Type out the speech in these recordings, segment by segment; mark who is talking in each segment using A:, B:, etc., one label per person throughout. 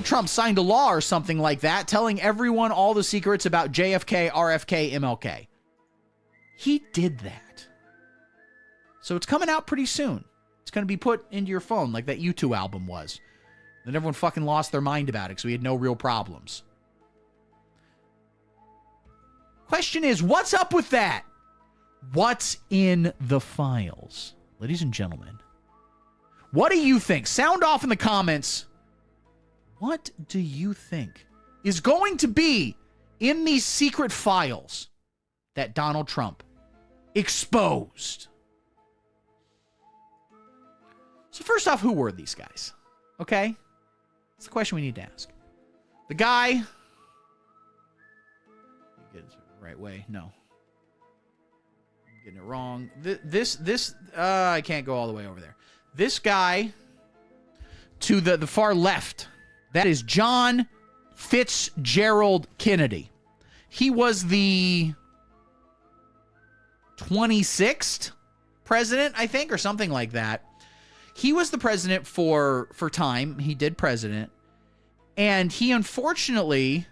A: Trump signed a law or something like that telling everyone all the secrets about JFK, RFK, MLK. He did that. So it's coming out pretty soon. It's going to be put into your phone like that U2 album was. Then everyone fucking lost their mind about it because we had no real problems. Question is, what's up with that? What's in the files? Ladies and gentlemen, what do you think? Sound off in the comments. What do you think is going to be in these secret files that Donald Trump exposed? So first off, who were these guys? Okay? That's the question we need to ask. The guy... Get it the right way. No. I'm getting it wrong. I can't go all the way over there. This guy to the far left, that is John Fitzgerald Kennedy. He was the 26th president, I think, or something like that. He was the president for time. He did president. And he unfortunately...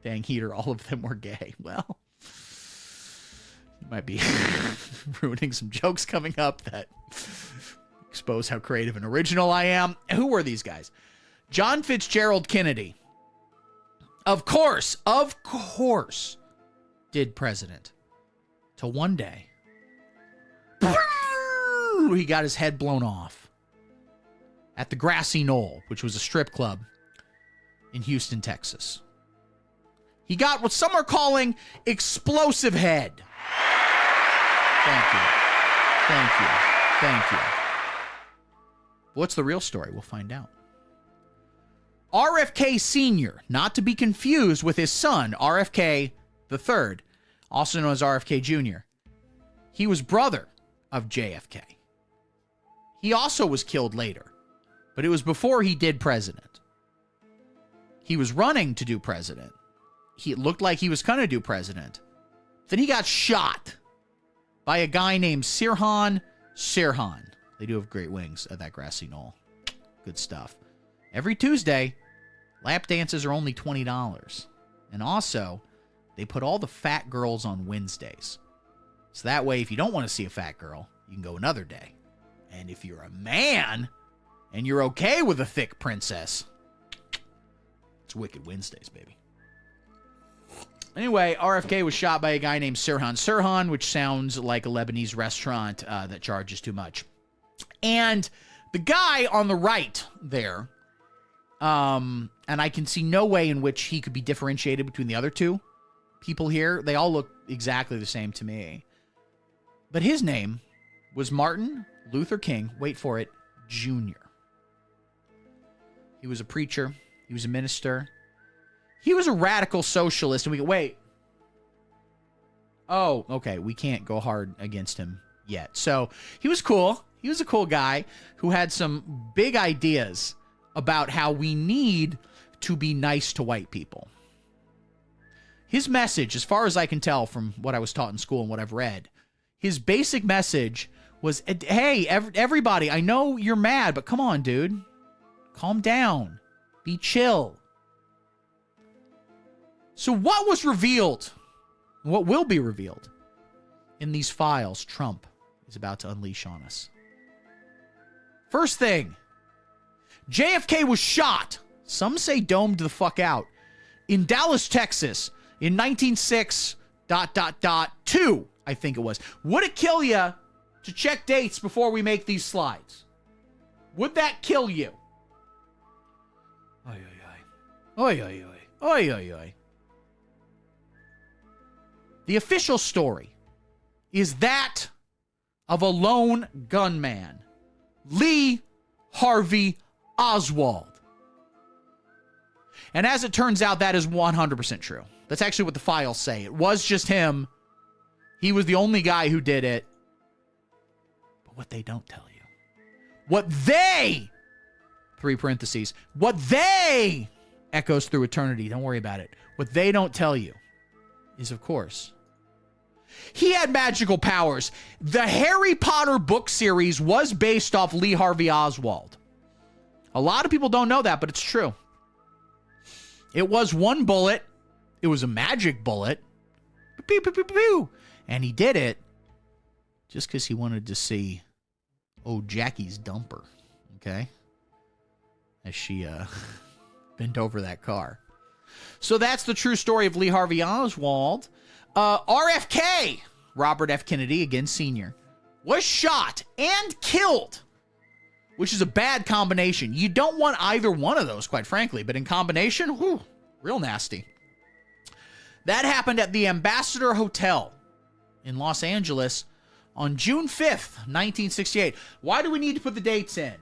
A: Dang heater, all of them were gay. Well, you might be ruining some jokes coming up that expose how creative and original I am. Who were these guys? John Fitzgerald Kennedy. Of course, did president. Till one day, he got his head blown off at the Grassy Knoll, which was a strip club in Houston, Texas. He got what some are calling explosive head. Thank you. What's the real story? We'll find out. RFK Sr., not to be confused with his son, RFK III, also known as RFK Jr. He was brother of JFK. He also was killed later, but it was before he did president. He was running to do president. It looked like he was going to do president. Then he got shot by a guy named Sirhan Sirhan. They do have great wings at that Grassy Knoll. Good stuff. Every Tuesday, lap dances are only $20. And also, they put all the fat girls on Wednesdays. So that way, if you don't want to see a fat girl, you can go another day. And if you're a man and you're okay with a thick princess, it's Wicked Wednesdays, baby. Anyway, RFK was shot by a guy named Sirhan Sirhan, which sounds like a Lebanese restaurant that charges too much. And the guy on the right there, and I can see no way in which he could be differentiated between the other two people here. They all look exactly the same to me. But his name was Martin Luther King, wait for it, Jr. He was a preacher. He was a minister. He was a radical socialist. And we go, wait. Oh, okay. We can't go hard against him yet. So he was cool. He was a cool guy who had some big ideas about how we need to be nice to white people. His message, as far as I can tell from what I was taught in school and what I've read, his basic message was, hey, everybody, I know you're mad, but come on, dude. Calm down. Be chill. So what was revealed, what will be revealed in these files Trump is about to unleash on us? First thing, JFK was shot, some say domed the fuck out, in Dallas, Texas in 1906.2, I think it was. Would it kill you to check dates before we make these slides? Would that kill you? Oy, oy, oy. Oy, oy, oy. Oy, oy, oy. The official story is that of a lone gunman, Lee Harvey Oswald. And as it turns out, that is 100% true. That's actually what the files say. It was just him. He was the only guy who did it. But what they don't tell you, what they, three parentheses, what they, echoes through eternity, don't worry about it. What they don't tell you is, of course, he had magical powers. The Harry Potter book series was based off Lee Harvey Oswald. A lot of people don't know that, but it's true. It was one bullet. It was a magic bullet. Pew, pew, pew, pew. And he did it just because he wanted to see old Jackie's dumper, okay? As she bent over that car. So that's the true story of Lee Harvey Oswald. RFK, Robert F. Kennedy, again senior, was shot and killed, which is a bad combination. You don't want either one of those, quite frankly, but in combination, whew, real nasty. That happened at the Ambassador Hotel in Los Angeles on June 5th, 1968. Why do we need to put the dates in?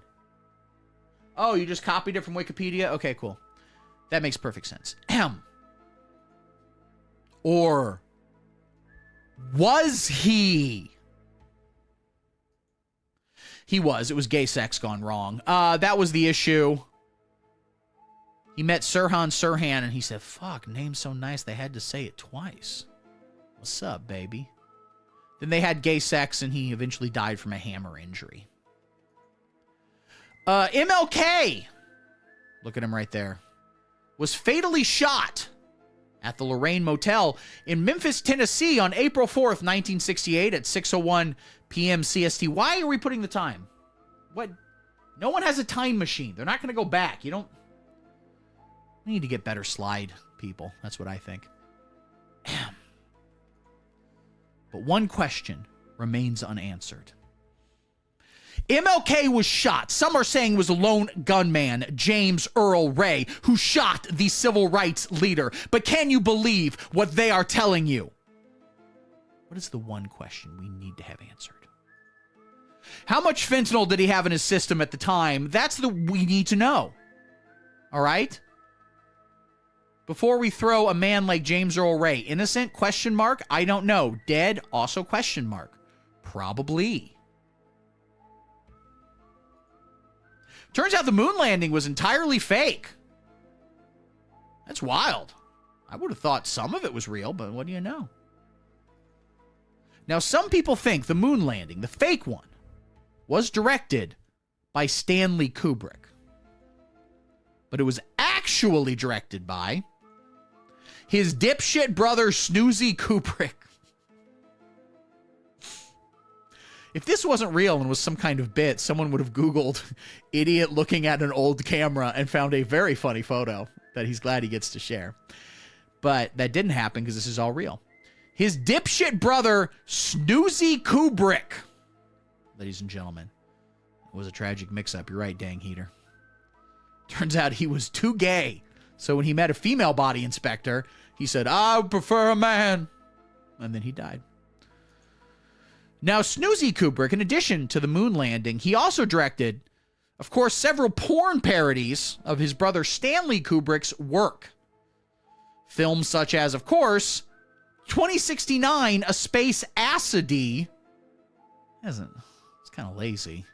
A: Oh, you just copied it from Wikipedia? Okay, cool. That makes perfect sense. Or was he? He was. It was gay sex gone wrong. That was the issue. He met Sirhan Sirhan, and he said, fuck, name's so nice they had to say it twice. What's up, baby? Then they had gay sex, and he eventually died from a hammer injury. MLK, look at him right there, was fatally shot at the Lorraine Motel in Memphis, Tennessee on April 4th, 1968 at 6:01 p.m. CST. Why are we putting the time? What? No one has a time machine. They're not going to go back. You don't... We need to get better slide people. That's what I think. But one question remains unanswered. MLK was shot. Some are saying it was a lone gunman, James Earl Ray, who shot the civil rights leader. But can you believe what they are telling you? What is the one question we need to have answered? How much fentanyl did he have in his system at the time? That's the we need to know. All right? Before we throw a man like James Earl Ray, innocent, question mark, I don't know. Dead, also question mark. Probably. Turns out the moon landing was entirely fake. That's wild. I would have thought some of it was real, but what do you know? Now, some people think the moon landing, the fake one, was directed by Stanley Kubrick. But it was actually directed by his dipshit brother, Snoozy Kubrick. If this wasn't real and was some kind of bit, someone would have Googled idiot looking at an old camera and found a very funny photo that he's glad he gets to share. But that didn't happen because this is all real. His dipshit brother, Snoozy Kubrick. Ladies and gentlemen, it was a tragic mix-up. You're right, dang heater. Turns out he was too gay. So when he met a female body inspector, he said, I prefer a man. And then he died. Now, Snoozy Kubrick, in addition to the moon landing, he also directed, of course, several porn parodies of his brother Stanley Kubrick's work. Films such as, of course, 2069, A Space Acidy. It's kind of lazy.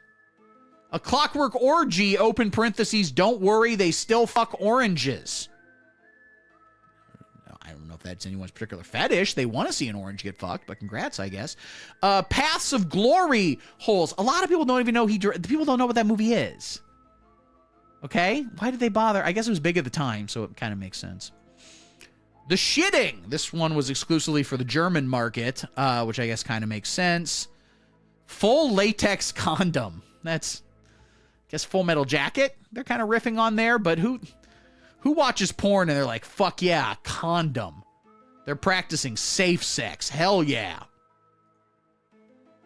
A: A Clockwork Orgy, open parentheses, don't worry, they still fuck oranges. I don't know if that's anyone's particular fetish. They want to see an orange get fucked, but congrats, I guess. Paths of Glory holes. A lot of people don't even know people don't know what that movie is. Okay? Why did they bother? I guess it was big at the time, so it kind of makes sense. The Shitting. This one was exclusively for the German market, which I guess kind of makes sense. Full Latex Condom. That's, I guess, Full Metal Jacket. They're kind of riffing on there, but who watches porn and they're like, fuck yeah, condom. They're practicing safe sex. Hell yeah.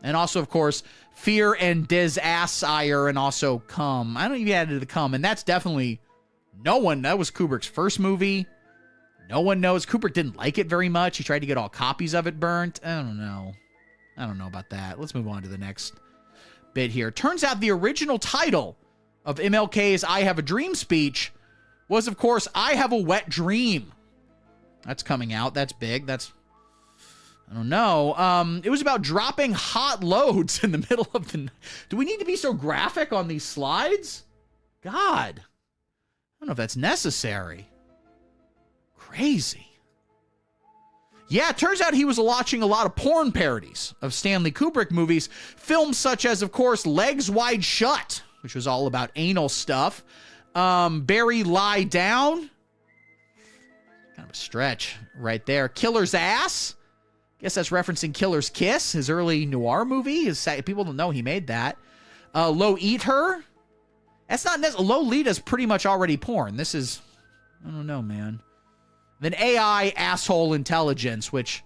A: And also, of course, Fear and Desire and also Cum. I don't even add the Cum. And that's definitely that was Kubrick's first movie. No one knows. Kubrick didn't like it very much. He tried to get all copies of it burnt. I don't know about that. Let's move on to the next bit here. Turns out the original title of MLK's I Have a Dream speech was, of course, I Have a Wet Dream. That's coming out. That's big. I don't know. It was about dropping hot loads in the middle of the night. Do we need to be so graphic on these slides? God. I don't know if that's necessary. Crazy. Yeah, it turns out he was watching a lot of porn parodies of Stanley Kubrick movies. Films such as, of course, Legs Wide Shut, which was all about anal stuff. Barry Lie Down. Kind of a stretch right there. Killer's Ass. Guess that's referencing Killer's Kiss, his early noir movie. People don't know he made that. Low Eat Her. That's not necessarily... Lolita's pretty much already porn. This is... I don't know, man. Then AI Asshole Intelligence, which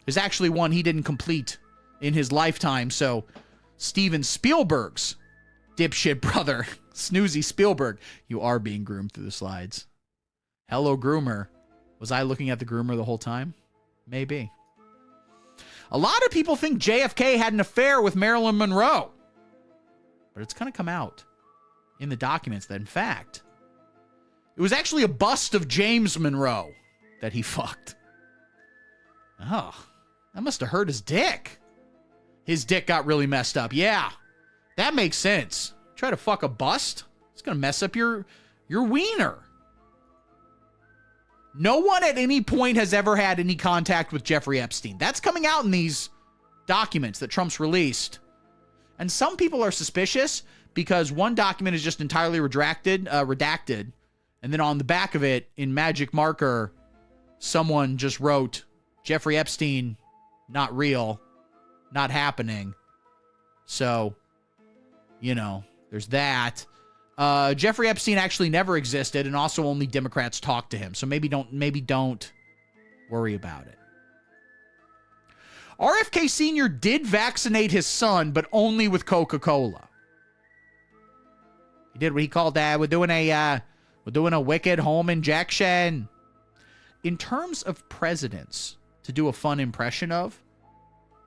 A: is actually one he didn't complete in his lifetime. So, Steven Spielberg's dipshit brother, Snoozy Spielberg. You are being groomed through the slides. Hello, groomer. Was I looking at the groomer the whole time? Maybe. A lot of people think JFK had an affair with Marilyn Monroe. But it's kind of come out in the documents that, in fact, it was actually a bust of James Monroe that he fucked. Oh, that must have hurt his dick. His dick got really messed up. Yeah, that makes sense. Try to fuck a bust? It's going to mess up your wiener. No one at any point has ever had any contact with Jeffrey Epstein. That's coming out in these documents that Trump's released. And some people are suspicious because one document is just entirely redacted. And then on the back of it, in magic marker, someone just wrote, Jeffrey Epstein, not real, not happening. So, you know, there's that. Jeffrey Epstein actually never existed, and also only Democrats talked to him. So maybe don't worry about it. RFK Sr. did vaccinate his son, but only with Coca-Cola. He did what he called we're doing a wicked home injection. In terms of presidents to do a fun impression of,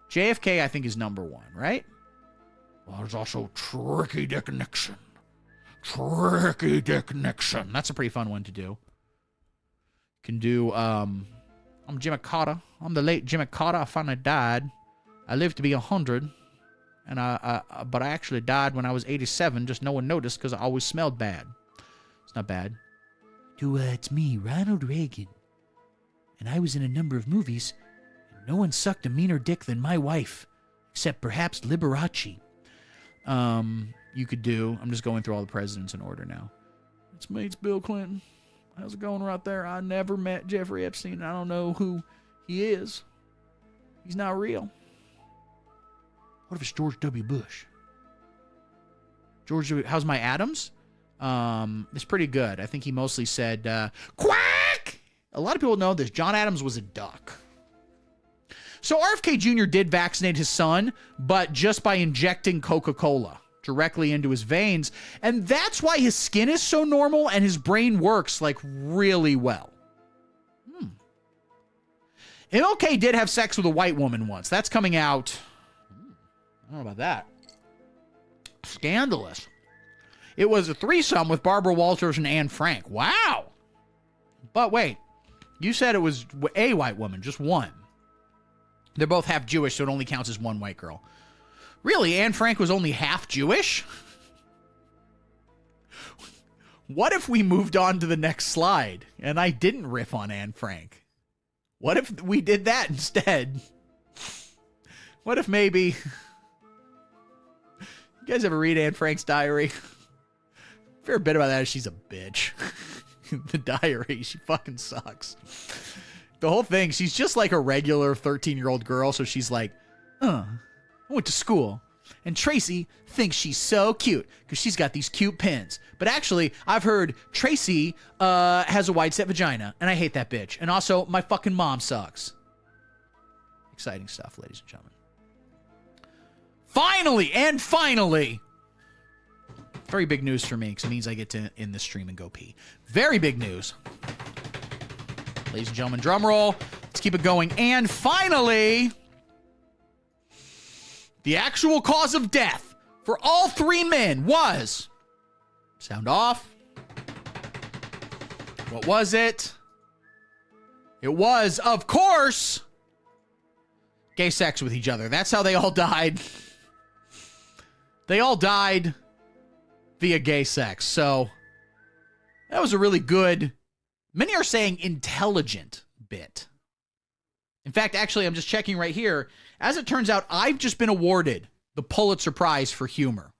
A: JFK I think is number one, right? Well, there's also Tricky Dick Nixon. Tricky Dick Nixon. That's a pretty fun one to do. Can do, I'm Jimmy Carter. I'm the late Jimmy Carter. I finally died. I lived to be 100. But I actually died when I was 87. Just no one noticed because I always smelled bad. It's not bad. It's me, Ronald Reagan. And I was in a number of movies. And no one sucked a meaner dick than my wife. Except perhaps Liberace. You could do... I'm just going through all the presidents in order now. It's me, it's Bill Clinton. How's it going right there? I never met Jeffrey Epstein. I don't know who he is. He's not real. What if it's George W. Bush? How's my Adams? It's pretty good. I think he mostly said, quack! A lot of people know this. John Adams was a duck. So RFK Jr. did vaccinate his son, but just by injecting Coca-Cola directly into his veins. And that's why his skin is so normal and his brain works like really well. MLK did have sex with a white woman once. That's coming out. I don't know about that. Scandalous. It was a threesome with Barbara Walters and Anne Frank. Wow. But wait, you said it was a white woman, just one. They're both half Jewish, so it only counts as one white girl. Really? Anne Frank was only half Jewish? What if we moved on to the next slide and I didn't riff on Anne Frank? What if we did that instead? What if maybe... You guys ever read Anne Frank's diary? Fair bit about that is she's a bitch. The diary, she fucking sucks. The whole thing, she's just like a regular 13-year-old girl, so she's like, I went to school, and Tracy thinks she's so cute, because she's got these cute pins. But actually, I've heard Tracy has a wide-set vagina, and I hate that bitch. And also, my fucking mom sucks. Exciting stuff, ladies and gentlemen. Finally, very big news for me, because it means I get to end the stream and go pee. Very big news. Ladies and gentlemen, drum roll. Let's keep it going. And finally, the actual cause of death for all three men was... Sound off. What was it? It was, of course, gay sex with each other. That's how they all died. They all died via gay sex. So that was a really good, many are saying intelligent bit. In fact, actually, I'm just checking right here. As it turns out, I've just been awarded the Pulitzer Prize for humor.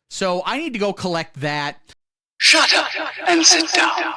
A: So I need to go collect that.
B: Shut up and sit down.